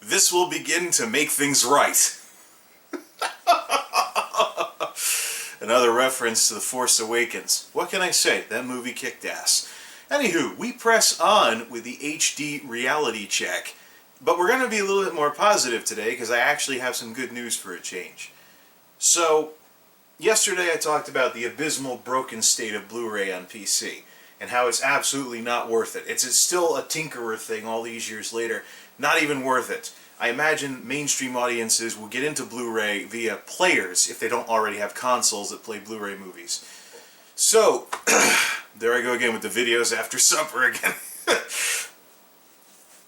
This will begin to make things right. Another reference to The Force Awakens. What can I say? That movie kicked ass. Anywho, we press on with the HD reality check. But we're going to be a little bit more positive today because I actually have some good news for a change. So, yesterday I talked about the abysmal broken state of Blu Ray on PC and how it's absolutely not worth it. It's still a tinkerer thing all these years later. Not even worth it. I imagine mainstream audiences will get into Blu Ray via players if they don't already have consoles that play Blu Ray movies. So, there I go again with the videos after supper again.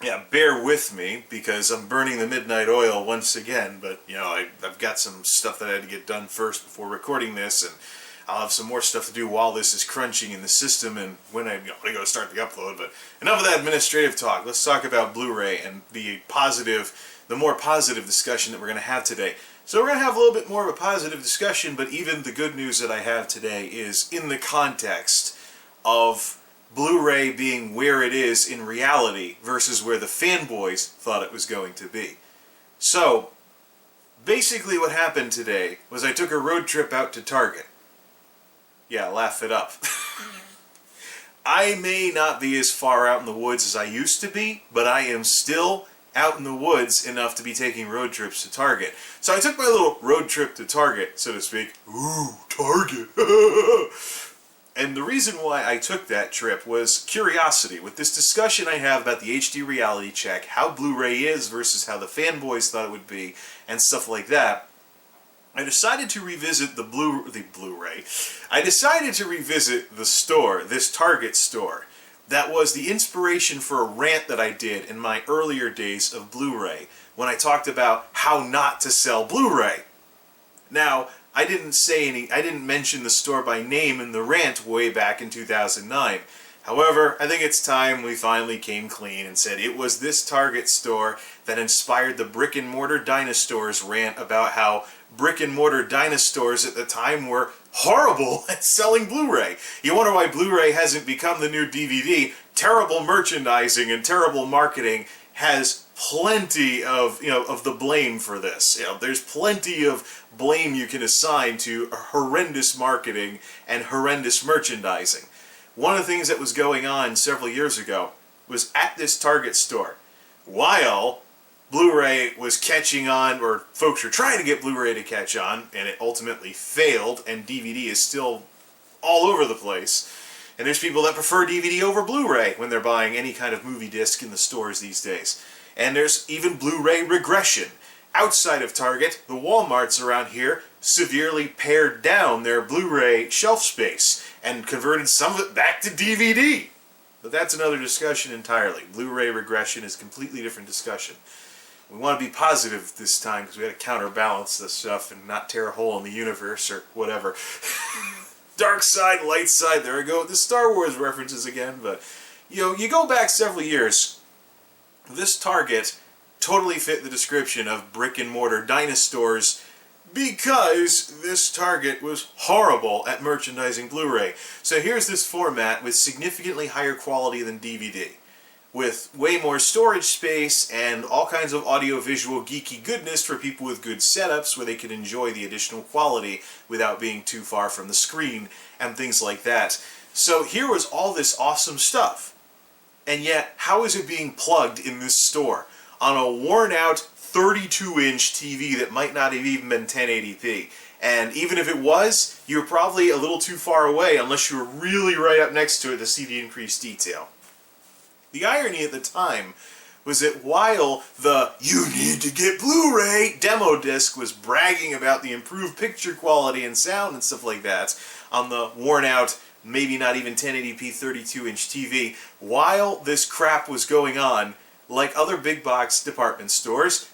Yeah, bear with me because I'm burning the midnight oil once again, but you know, I've got some stuff that I had to get done first before recording this, and I'll have some more stuff to do while this is crunching in the system and when I go to start the upload. But enough of that administrative talk. Let's talk about Blu-ray and the more positive discussion that we're going to have today. So we're going to have a little bit more of a positive discussion, but even the good news that I have today is in the context of Blu-ray being where it is in reality versus where the fanboys thought it was going to be. So, basically what happened today was I took a road trip out to Target. Yeah, laugh it up. I may not be as far out in the woods as I used to be, but I am still out in the woods enough to be taking road trips to Target. So I took my little road trip to Target, so to speak. Ooh, Target! And the reason why I took that trip was curiosity. With this discussion I have about the HD reality check, how Blu-ray is versus how the fanboys thought it would be, and stuff like that, I decided to revisit the Blu-ray. I decided to revisit the store, this Target store, that was the inspiration for a rant that I did in my earlier days of Blu-ray, when I talked about how not to sell Blu-ray. Now, I didn't mention the store by name in the rant way back in 2009. However, I think it's time we finally came clean and said it was this Target store that inspired the brick and mortar dinostores rant about how brick and mortar dinostores at the time were horrible at selling Blu-ray. You wonder why Blu-ray hasn't become the new DVD. Terrible merchandising and terrible marketing has plenty of, of the blame for this. There's plenty of blame you can assign to horrendous marketing and horrendous merchandising. One of the things that was going on several years ago was at this Target store, while Blu-ray was catching on, or folks were trying to get Blu-ray to catch on, and it ultimately failed, and DVD is still all over the place. And there's people that prefer DVD over Blu-ray when they're buying any kind of movie disc in the stores these days. And there's even Blu-ray regression. Outside of Target, the Walmarts around here severely pared down their Blu-ray shelf space and converted some of it back to DVD. But that's another discussion entirely. Blu-ray regression is a completely different discussion. We want to be positive this time because we got to counterbalance this stuff and not tear a hole in the universe or whatever. Dark side, light side, there I go with the Star Wars references again. But, you go back several years, this Target totally fit the description of brick and mortar dinostores because this Target was horrible at merchandising Blu-ray. So here's this format with significantly higher quality than DVD, with way more storage space and all kinds of audio-visual geeky goodness for people with good setups where they can enjoy the additional quality without being too far from the screen and things like that. So here was all this awesome stuff. And yet, how is it being plugged in this store? On a worn-out 32-inch TV that might not have even been 1080p. And even if it was, you're probably a little too far away unless you were really right up next to it to see the increased detail. The irony at the time was that while the "you need to get Blu-ray" demo disc was bragging about the improved picture quality and sound and stuff like that on the worn-out, maybe not even 1080p 32-inch TV, while this crap was going on, like other big box department stores,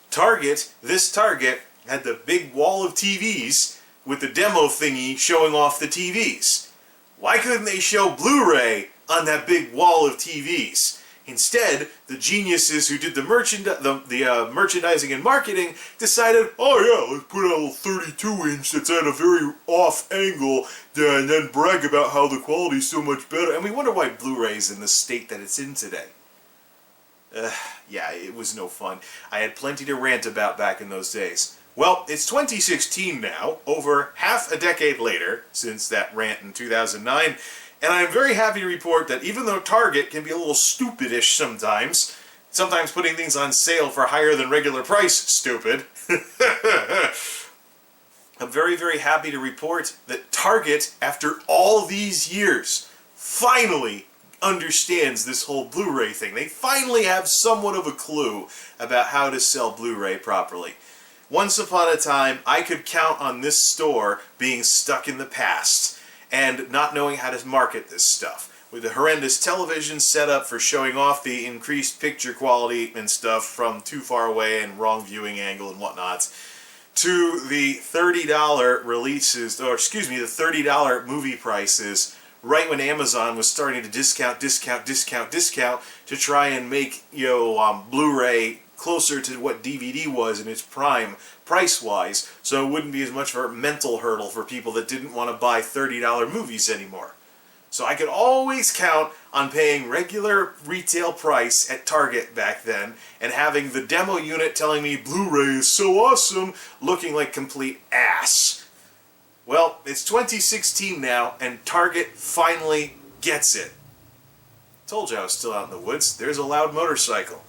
this Target had the big wall of TVs with the demo thingy showing off the TVs. Why couldn't they show Blu-ray on that big wall of TVs? Instead, the geniuses who did the merchandising and marketing decided, oh yeah, let's put out a 32-inch that's at a very off angle and then brag about how the quality's so much better. And we wonder why Blu-ray's in the state that it's in today. Yeah, it was no fun. I had plenty to rant about back in those days. Well, it's 2016 now, over half a decade later since that rant in 2009, and I'm very happy to report that even though Target can be a little stupidish sometimes putting things on sale for higher than regular price, stupid, I'm very, very happy to report that Target, after all these years, finally understands this whole Blu Ray thing. They finally have somewhat of a clue about how to sell Blu Ray properly. Once upon a time, I could count on this store being stuck in the past and not knowing how to market this stuff. With a horrendous television setup for showing off the increased picture quality and stuff from too far away and wrong viewing angle and whatnot, to the $30 releases, or excuse me, the $30 movie prices right when Amazon was starting to discount to try and make, Blu-ray closer to what DVD was in its prime price-wise, so it wouldn't be as much of a mental hurdle for people that didn't want to buy $30 movies anymore. So I could always count on paying regular retail price at Target back then and having the demo unit telling me Blu-ray is so awesome, looking like complete ass. Well, it's 2016 now, and Target finally gets it. Told you I was still out in the woods. There's a loud motorcycle.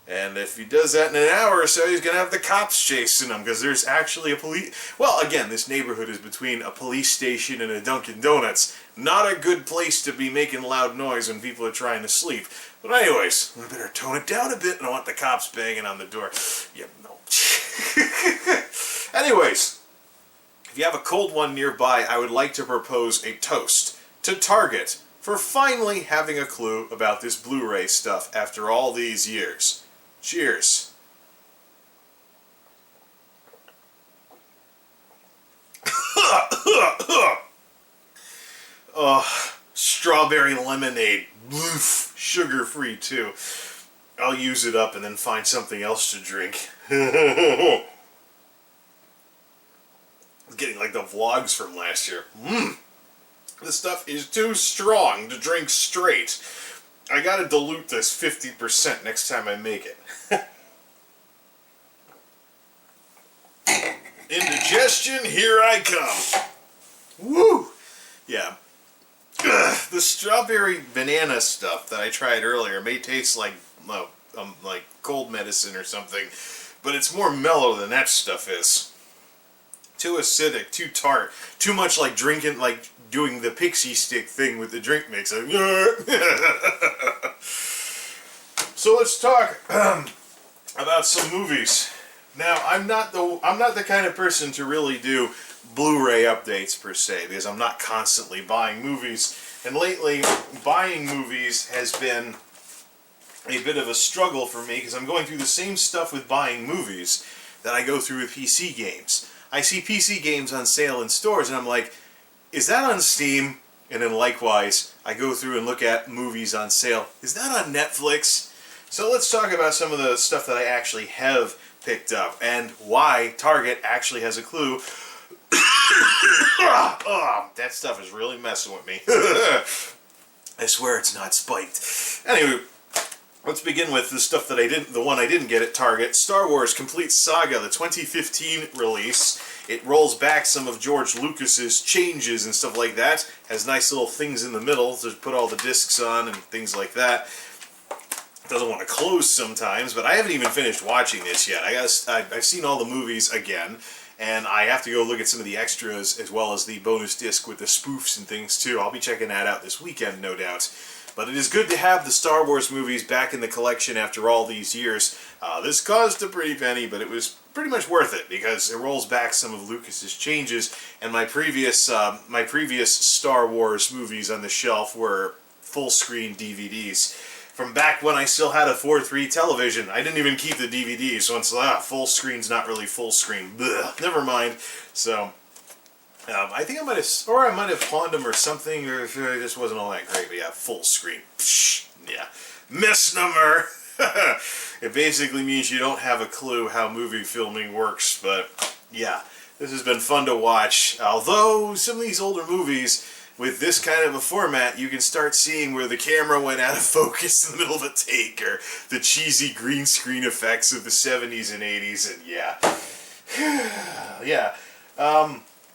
And if he does that in an hour or so, he's going to have the cops chasing him, because there's actually a police... Well, again, this neighborhood is between a police station and a Dunkin' Donuts. Not a good place to be making loud noise when people are trying to sleep. But anyways, I better tone it down a bit. I don't want the cops banging on the door. Yeah, no. Anyways, if you have a cold one nearby, I would like to propose a toast to Target for finally having a clue about this Blu-ray stuff after all these years. Cheers. Oh, strawberry lemonade. Oof, sugar-free too. I'll use it up and then find something else to drink. I'm getting like the vlogs from last year. This stuff is too strong to drink straight. I gotta dilute this 50% next time I make it. Indigestion, here I come. Woo! Yeah. The strawberry banana stuff that I tried earlier may taste like cold medicine or something, but it's more mellow than that stuff is. Too acidic, too tart, too much like drinking, like doing the pixie stick thing with the drink mix. So let's talk about some movies. Now, I'm not the kind of person to really do Blu-ray updates per se, because I'm not constantly buying movies, and lately buying movies has been a bit of a struggle for me, because I'm going through the same stuff with buying movies that I go through with PC games. I see PC games on sale in stores, and I'm like, is that on Steam? And then likewise, I go through and look at movies on sale. Is that on Netflix? So let's talk about some of the stuff that I actually have picked up, and why Target actually has a clue. Oh, that stuff is really messing with me. I swear it's not spiked. Anyway, let's begin with the stuff that the one I didn't get at Target. Star Wars Complete Saga, the 2015 release. It rolls back some of George Lucas's changes and stuff like that. Has nice little things in the middle to put all the discs on and things like that. Doesn't want to close sometimes, but I haven't even finished watching this yet. I've seen all the movies again, and I have to go look at some of the extras as well as the bonus disc with the spoofs and things too. I'll be checking that out this weekend, no doubt. But it is good to have the Star Wars movies back in the collection after all these years. This cost a pretty penny, but it was pretty much worth it because it rolls back some of Lucas's changes. And my previous Star Wars movies on the shelf were full-screen DVDs. From back when I still had a 4:3 television. I didn't even keep the DVDs once. Full screen's not really full screen. Blech, never mind. So, I think I might have pawned them or something, or it just wasn't all that great. But yeah, full screen. Psh, yeah, misnomer. It basically means you don't have a clue how movie filming works. But yeah, this has been fun to watch. Although some of these older movies, with this kind of a format, you can start seeing where the camera went out of focus in the middle of a take, or the cheesy green screen effects of the 70s and 80s, and yeah.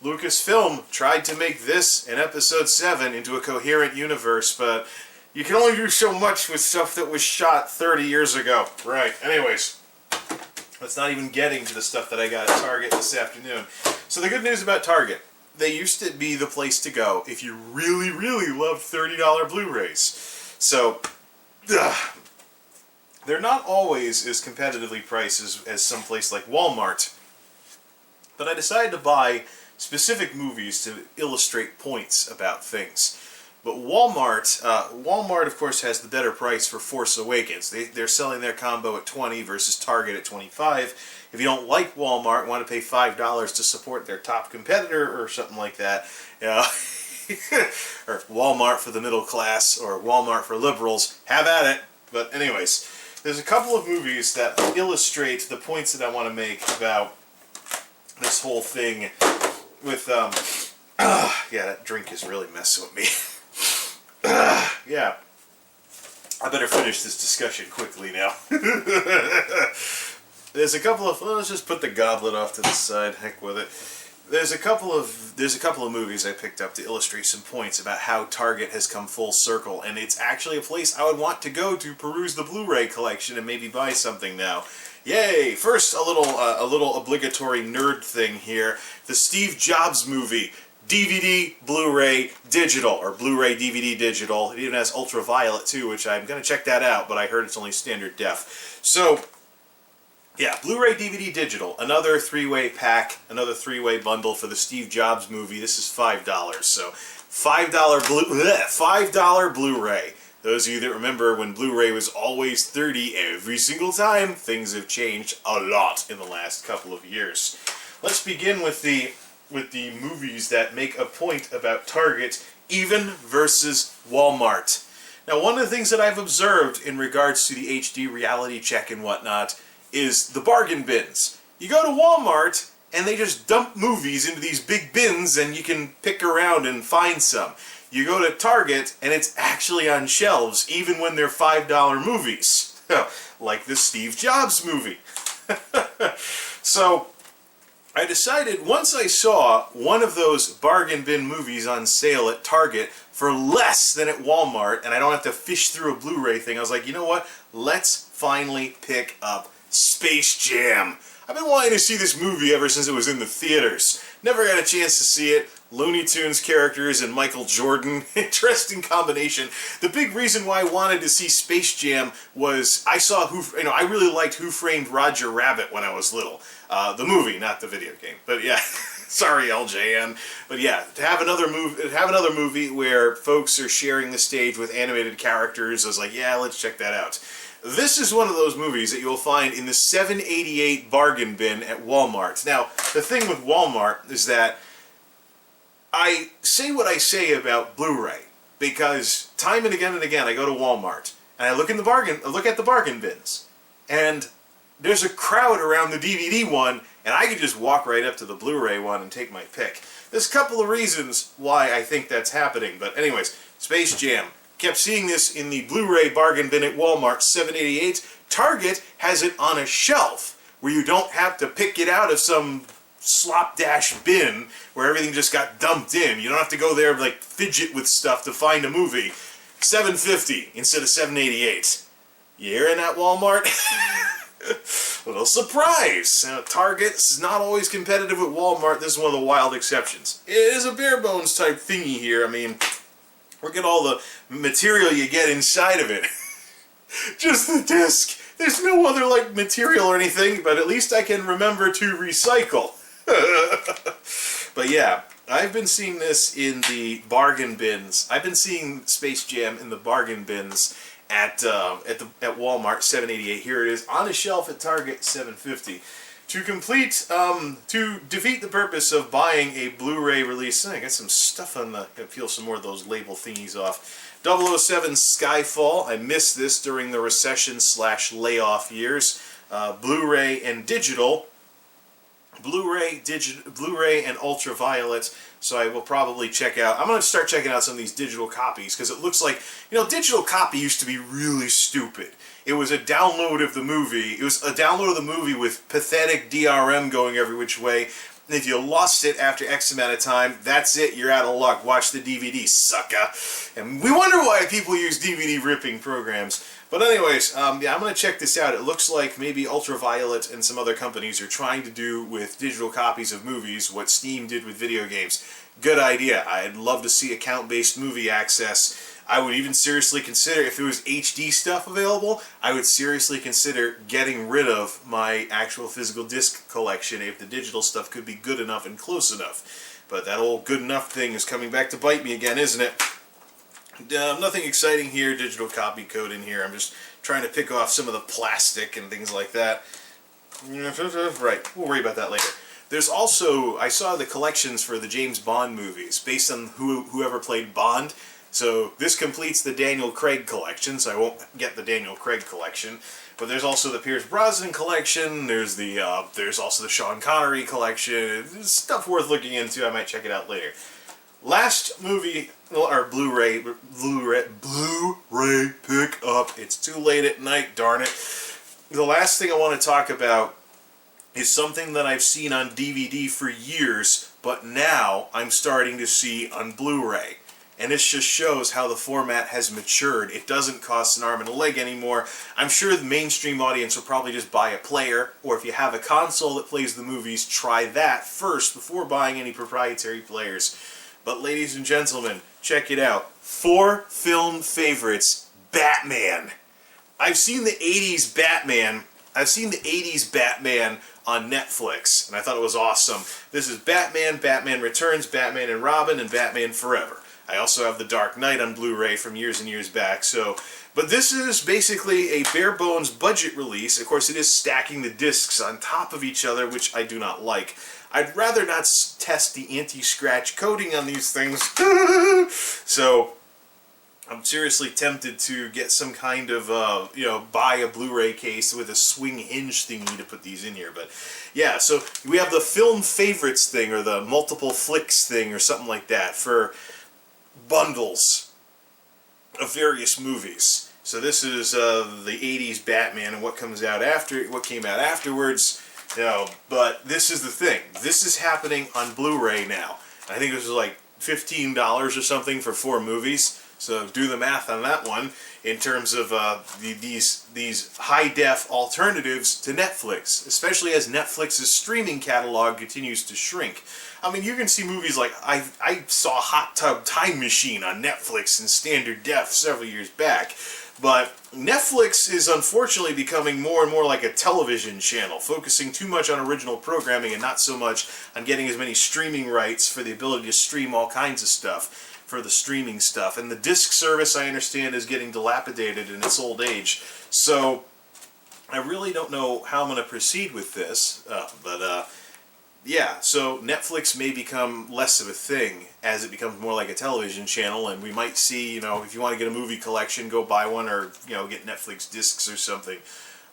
Lucasfilm tried to make this and Episode 7 into a coherent universe, but you can only do so much with stuff that was shot 30 years ago. Right, anyways. Let's not even getting to the stuff that I got at Target this afternoon. So the good news about Target, they used to be the place to go if you really, really loved $30 Blu-rays. So, they're not always as competitively priced as some place like Walmart. But I decided to buy specific movies to illustrate points about things. But Walmart, of course, has the better price for Force Awakens. They're selling their combo at $20 versus Target at $25. If you don't like Walmart, want to pay $5 to support their top competitor or something like that, you know, or Walmart for the middle class or Walmart for liberals, have at it. But anyways, there's a couple of movies that illustrate the points that I want to make about this whole thing with, yeah, that drink is really messing with me. Yeah, I better finish this discussion quickly now. There's a couple of, well, let's just put the goblet off to the side, heck with it. There's a couple of movies I picked up to illustrate some points about how Target has come full circle, and it's actually a place I would want to go to peruse the Blu Ray collection and maybe buy something now. Yay! First, a little obligatory nerd thing here. The Steve Jobs movie. DVD, Blu-ray, digital, or Blu-ray, DVD, digital. It even has ultraviolet too, which I'm going to check that out, but I heard it's only standard def. So, yeah, Blu-ray, DVD, digital. Another three-way pack, another three-way bundle for the Steve Jobs movie. This is $5. So, $5 Blu-ray. Those of you that remember when Blu-ray was always $30 every single time, things have changed a lot in the last couple of years. Let's begin with the movies that make a point about Target, even versus Walmart. Now, one of the things that I've observed in regards to the HD reality check and whatnot is the bargain bins. You go to Walmart, and they just dump movies into these big bins, and you can pick around and find some. You go to Target, and it's actually on shelves, even when they're $5 movies. Like the Steve Jobs movie. So, I decided, once I saw one of those bargain bin movies on sale at Target for less than at Walmart, and I don't have to fish through a Blu-ray thing, I was like, you know what? Let's finally pick up Space Jam. I've been wanting to see this movie ever since it was in the theaters. Never got a chance to see it. Looney Tunes characters and Michael Jordan. Interesting combination. The big reason why I wanted to see Space Jam was I I really liked Who Framed Roger Rabbit when I was little. The movie, not the video game. But yeah, sorry LJN. But yeah, to have another movie where folks are sharing the stage with animated characters, I was like, yeah, let's check that out. This is one of those movies that you'll find in the $7.88 bargain bin at Walmart. Now, the thing with Walmart is that I say what I say about Blu-ray because time and again I go to Walmart and I look at the bargain bins, and there's a crowd around the DVD one, and I could just walk right up to the Blu-ray one and take my pick. There's a couple of reasons why I think that's happening, but anyways, Space Jam. Kept seeing this in the Blu-ray bargain bin at Walmart, $7.88. Target has it on a shelf where you don't have to pick it out of some slopdash bin where everything just got dumped in. You don't have to go there and like fidget with stuff to find a movie. $7.50 instead of $7.88. You hearing that, Walmart? Little surprise! Target is not always competitive with Walmart. This is one of the wild exceptions. It is a bare bones type thingy here. I mean, look at all the material you get inside of it. Just the disc. There's no other like material or anything, but at least I can remember to recycle. But yeah, I've been seeing this in the bargain bins. I've been seeing Space Jam in the bargain bins at Walmart, $7.88. Here it is on a shelf at Target, $7.50. To defeat the purpose of buying a Blu-ray release, I got some stuff on the, gotta peel some more of those label thingies off. 007 Skyfall, I missed this during the recession/layoff years. Blu-ray and digital, Blu-ray and ultraviolet. So I will probably check out. I'm going to start checking out some of these digital copies because it looks like, digital copy used to be really stupid. It was a download of the movie. It was a download of the movie with pathetic DRM going every which way. And if you lost it after X amount of time, that's it. You're out of luck. Watch the DVD, sucker. And we wonder why people use DVD ripping programs. But anyways, yeah, I'm going to check this out. It looks like maybe Ultraviolet and some other companies are trying to do with digital copies of movies what Steam did with video games. Good idea. I'd love to see account-based movie access. I would even seriously consider, if there was HD stuff available, I would seriously consider getting rid of my actual physical disc collection if the digital stuff could be good enough and close enough. But that old good enough thing is coming back to bite me again, isn't it? Nothing exciting here, digital copy code in here. I'm just trying to pick off some of the plastic and things like that. Right, we'll worry about that later. There's also, I saw the collections for the James Bond movies based on whoever played Bond. So this completes the Daniel Craig collection, so I won't get the Daniel Craig collection. But there's also the Pierce Brosnan collection, there's also the Sean Connery collection. There's stuff worth looking into, I might check it out later. Last movie, or Blu-ray pick up. It's too late at night, darn it. The last thing I want to talk about is something that I've seen on DVD for years, but now I'm starting to see on Blu-ray. And this just shows how the format has matured. It doesn't cost an arm and a leg anymore. I'm sure the mainstream audience will probably just buy a player, or if you have a console that plays the movies, try that first before buying any proprietary players. But ladies and gentlemen, check it out. 4 film favorites. Batman. I've seen the 80s Batman. I've seen the 80s Batman on Netflix, and I thought it was awesome. This is Batman, Batman Returns, Batman and Robin, and Batman Forever. I also have The Dark Knight on Blu-ray from years and years back. But this is basically a bare-bones budget release. Of course, it is stacking the discs on top of each other, which I do not like. I'd rather not test the anti-scratch coating on these things. So I'm seriously tempted to get some kind of, buy a Blu-ray case with a swing hinge thingy to put these in here. But yeah, so we have the film favorites thing, or the multiple flicks thing, or something like that, for bundles of various movies. So this is the 80s Batman and what came out afterwards. But this is the thing. This is happening on Blu-ray now. I think this was like $15 or something for 4 movies. So do the math on that one in terms of these high-def alternatives to Netflix, especially as Netflix's streaming catalog continues to shrink. I mean, you can see movies like, I saw Hot Tub Time Machine on Netflix in standard def several years back. But Netflix is unfortunately becoming more and more like a television channel, focusing too much on original programming and not so much on getting as many streaming rights for the ability to stream all kinds of stuff for the streaming stuff. And the disc service, I understand, is getting dilapidated in its old age. So I really don't know how I'm going to proceed with this, yeah, so Netflix may become less of a thing as it becomes more like a television channel, and we might see, if you want to get a movie collection, go buy one, or, get Netflix discs or something.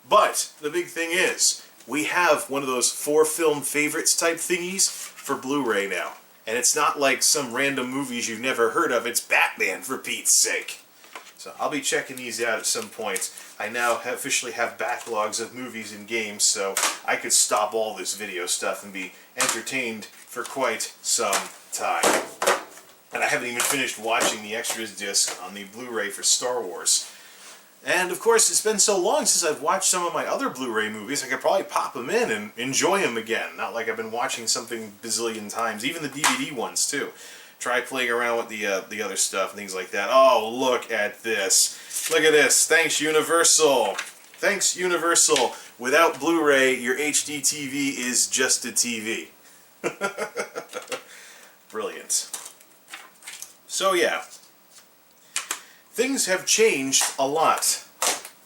But the big thing is, we have one of those 4 film favorites type thingies for Blu-ray now. And it's not like some random movies you've never heard of, it's Batman, for Pete's sake. So I'll be checking these out at some point. I now officially have backlogs of movies and games, so I could stop all this video stuff and be entertained for quite some time. And I haven't even finished watching the extras disc on the Blu-ray for Star Wars. And of course, it's been so long since I've watched some of my other Blu-ray movies, I could probably pop them in and enjoy them again. Not like I've been watching something bazillion times, even the DVD ones too. Try playing around with the other stuff and things like that. Oh, look at this. Look at this. Thanks, Universal. Thanks, Universal. Without Blu-ray, your HD TV is just a TV. Brilliant. So, yeah. Things have changed a lot.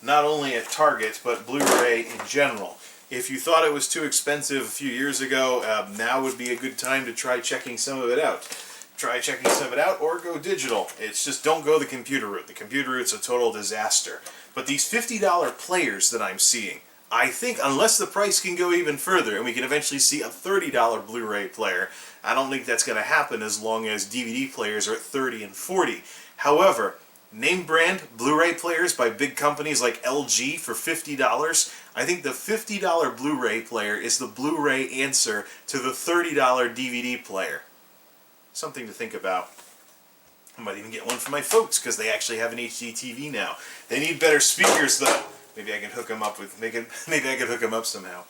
Not only at Target, but Blu-ray in general. If you thought it was too expensive a few years ago, now would be a good time to try checking some of it out. Try checking some of it out, or go digital. It's just don't go the computer route. The computer route's a total disaster. But these $50 players that I'm seeing, I think unless the price can go even further and we can eventually see a $30 Blu-ray player, I don't think that's going to happen as long as DVD players are at $30 and $40. However, name brand Blu-ray players by big companies like LG for $50, I think the $50 Blu-ray player is the Blu-ray answer to the $30 DVD player. Something to think about. I might even get one for my folks because they actually have an HD TV now. They need better speakers though. Maybe I can hook them up with. Maybe I can hook them up somehow.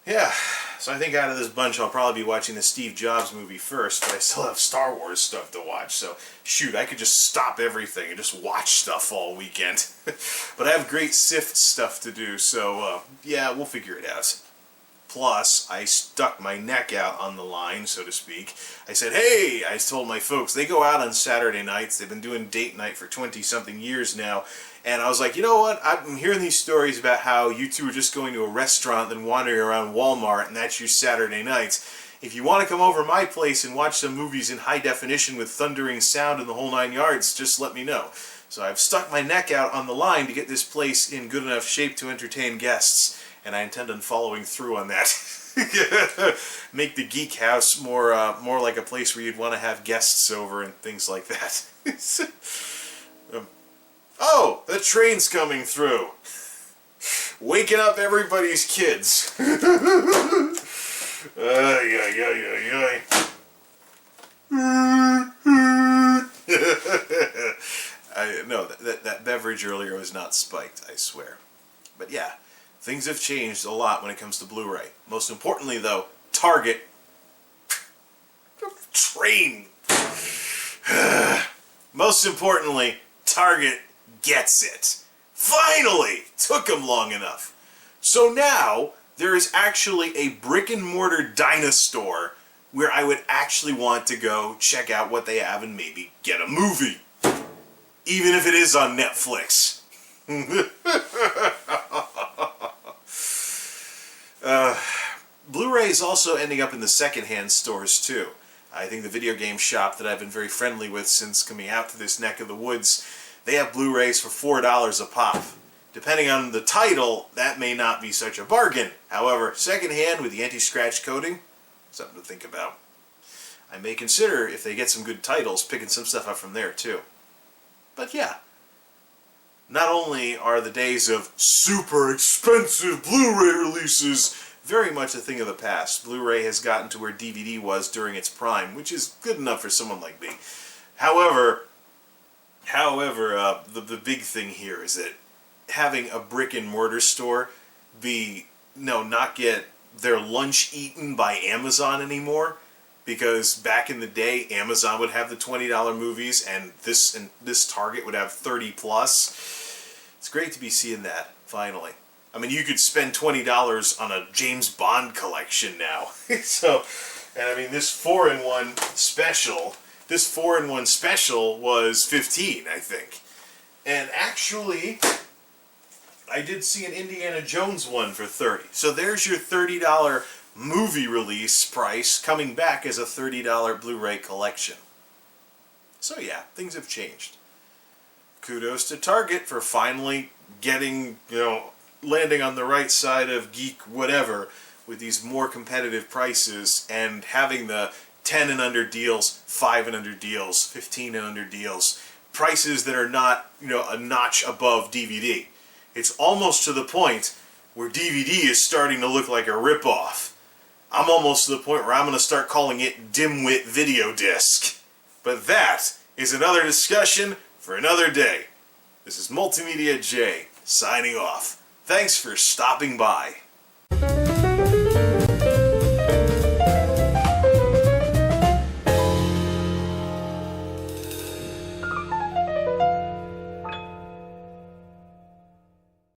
Yeah. So I think out of this bunch, I'll probably be watching the Steve Jobs movie first, but I still have Star Wars stuff to watch. So shoot, I could just stop everything and just watch stuff all weekend. But I have great SIFT stuff to do. So yeah, we'll figure it out. Plus, I stuck my neck out on the line, so to speak. I said, hey, I told my folks, they go out on Saturday nights. They've been doing date night for 20-something years now. And I was like, you know what? I'm hearing these stories about how you two are just going to a restaurant and wandering around Walmart, and that's your Saturday nights. If you want to come over to my place and watch some movies in high definition with thundering sound and the whole 9 yards, just let me know. So I've stuck my neck out on the line to get this place in good enough shape to entertain guests. And I intend on following through on that. Make the Geek House more like a place where you'd want to have guests over and things like that. Oh, the train's coming through. Waking up everybody's kids. No, that beverage earlier was not spiked, I swear. But yeah. Things have changed a lot when it comes to Blu-ray. Most importantly, though, Target. Train. Most importantly, Target gets it. Finally! Took them long enough. So now, there is actually a brick-and-mortar dinostore where I would actually want to go check out what they have and maybe get a movie. Even if it is on Netflix. Blu-ray is also ending up in the secondhand stores too. I think the video game shop that I've been very friendly with since coming out to this neck of the woods, they have Blu-rays for $4 a pop. Depending on the title, that may not be such a bargain. However, secondhand with the anti-scratch coating, something to think about. I may consider, if they get some good titles, picking some stuff up from there too. But yeah. Not only are the days of super expensive Blu-ray releases very much a thing of the past. Blu-ray has gotten to where DVD was during its prime, which is good enough for someone like me. However, the big thing here is that having a brick-and-mortar store not get their lunch eaten by Amazon anymore, because back in the day, Amazon would have the $20 movies, and this Target would have 30 plus. It's great to be seeing that, finally. I mean, you could spend $20 on a James Bond collection now. And I mean, this 4-in-1 special was $15, I think. And actually, I did see an Indiana Jones one for $30. So there's your $30 movie release price coming back as a $30 Blu-ray collection. So yeah, things have changed. Kudos to Target for finally getting, landing on the right side of geek whatever with these more competitive prices and having the 10 and under deals, 5 and under deals, 15 and under deals, prices that are not, a notch above DVD. It's almost to the point where DVD is starting to look like a ripoff. I'm almost to the point where I'm going to start calling it dimwit video disc. But that is another discussion for another day. This is MultimediaJay signing off. Thanks for stopping by.